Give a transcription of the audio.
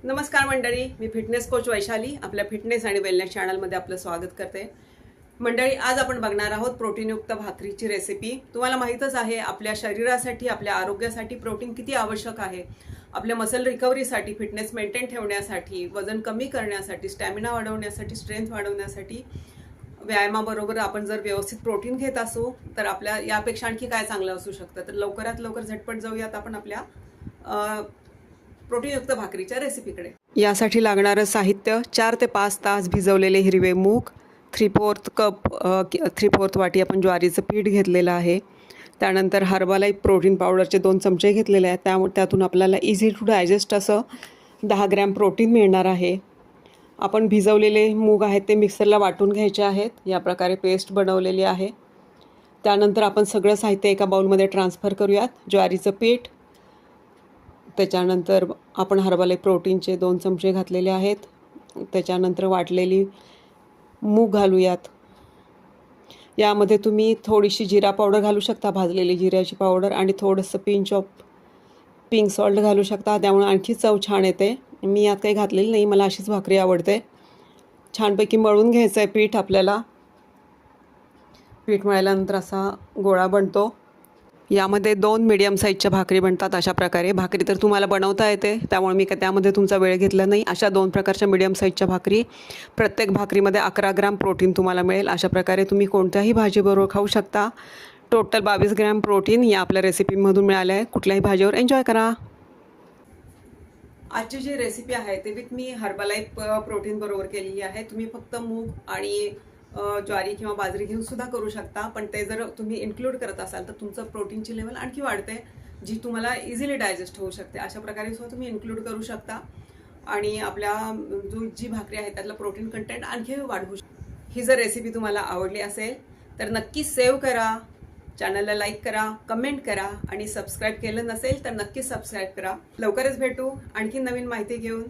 नमस्कार मंडळी, मी fitness coach Vaishali आपल्या फिटनेस आणि वेलनेस चॅनलमध्ये आपलं स्वागत करते. मंडळी, आज आपण बघणार आहोत प्रोटीनयुक्त भाकरीची रेसिपी. तुम्हाला माहीतच आहे आपल्या शरीरासाठी, आपल्या आरोग्यासाठी प्रोटीन किती आवश्यक आहे. आपल्या मसल रिकव्हरीसाठी, फिटनेस मेंटेन ठेवण्यासाठी, वजन कमी करण्यासाठी, स्टॅमिना वाढवण्यासाठी, स्ट्रेंथ वाढवण्यासाठी, व्यायामाबरोबर आपण जर व्यवस्थित प्रोटीन घेत असू तर आपल्या यापेक्षा आणखी काय चांगलं असू शकतं. तर लवकरात लवकर झटपट जाऊयात आपण आपल्या प्रोटीनयुक्त भाकरीच्या रेसिपीकडे. यासाठी लागणारं साहित्य 4 ते 5 तास भिजवलेले हिरवे मूग, 3/4 वाटी आपण ज्वारीचं पीठ घेतलेलं आहे. त्यानंतर हर्बालाइफ प्रोटीन पावडरचे 2 चमचे घेतलेले आहेत. त्यातून आपल्याला इझी टू डायजेस्ट असं 10 ग्रॅम प्रोटीन मिळणार आहे. आपण भिजवलेले मूग आहेत ते मिक्सरला वाटून घ्यायचे आहेत. या प्रकारे पेस्ट बनवलेली आहे. त्यानंतर आपण सगळं साहित्य एका बाउलमध्ये ट्रान्सफर करूयात. ज्वारीचं पीठ, त्याच्यानंतर आपण हर्बालाइफ प्रोटीनचे 2 चमचे घातलेले आहेत. त्याच्यानंतर वाटलेली मूग घालूयात. यामध्ये तुम्ही थोडीशी जिरा पावडर घालू शकता, भाजलेली जिऱ्याची पावडर, आणि थोडंसं पिंच ऑफ पिंक सॉल्ट घालू शकता. त्यामुळे आणखी चव छान येते. मी यात काही घातलेली नाही, मला अशीच भाकरी आवडते. छानपैकी मळून घ्यायचं आहे पीठ आपल्याला. पीठ मळल्यानंतर असा गोळा बनतो. यामध्ये 2 मीडियम साईजच्या भाकरी बनतात. अशा प्रकारे भाकरी तर तुम्हाला बनवता येते, त्यामुळे मी त्यामध्ये तुमचा वेळ घेतला नाही. अशा 2 प्रकारच्या मीडियम साईजच्या भाकरी, प्रत्येक भाकरीमध्ये 11 ग्रॅम प्रोटीन तुम्हाला मिळेल. अशा प्रकारे तुम्ही कोणत्याही भाजीबरोबर खाऊ शकता. टोटल 22 ग्रॅम प्रोटीन या आपल्या रेसिपीमधून मिळालं आहे. कुठल्याही भाजीवर एन्जॉय करा. आजची जी रेसिपी आहे ते विथ मी हर्बालाइफ प्रोटीन बरोबर केलेली आहे. तुम्ही फक्त मूग आणि ज्वारी किंवा बाजरी घेऊन सुद्धा करू शकता, पण ते जर तुम्ही इन्क्लूड करत असाल तर तुमचं प्रोटीनची लेवल आणखी वाढते, जी तुम्हाला इझिली डायजेस्ट होऊ शकते. अशा प्रकारे सुद्धा तुम्ही इन्क्लूड करू शकता आणि आपल्या जी भाकरी आहे त्यातलं प्रोटीन कंटेंट आणखी वाढवू शकता. ही जर रेसिपी तुम्हाला आवडली असेल तर नक्की सेव्ह करा, चॅनलला लाईक करा, कमेंट करा आणि सबस्क्राईब केलं नसेल तर नक्की सबस्क्राईब करा. लवकरच भेटू आणखी नवीन माहिती घेऊन.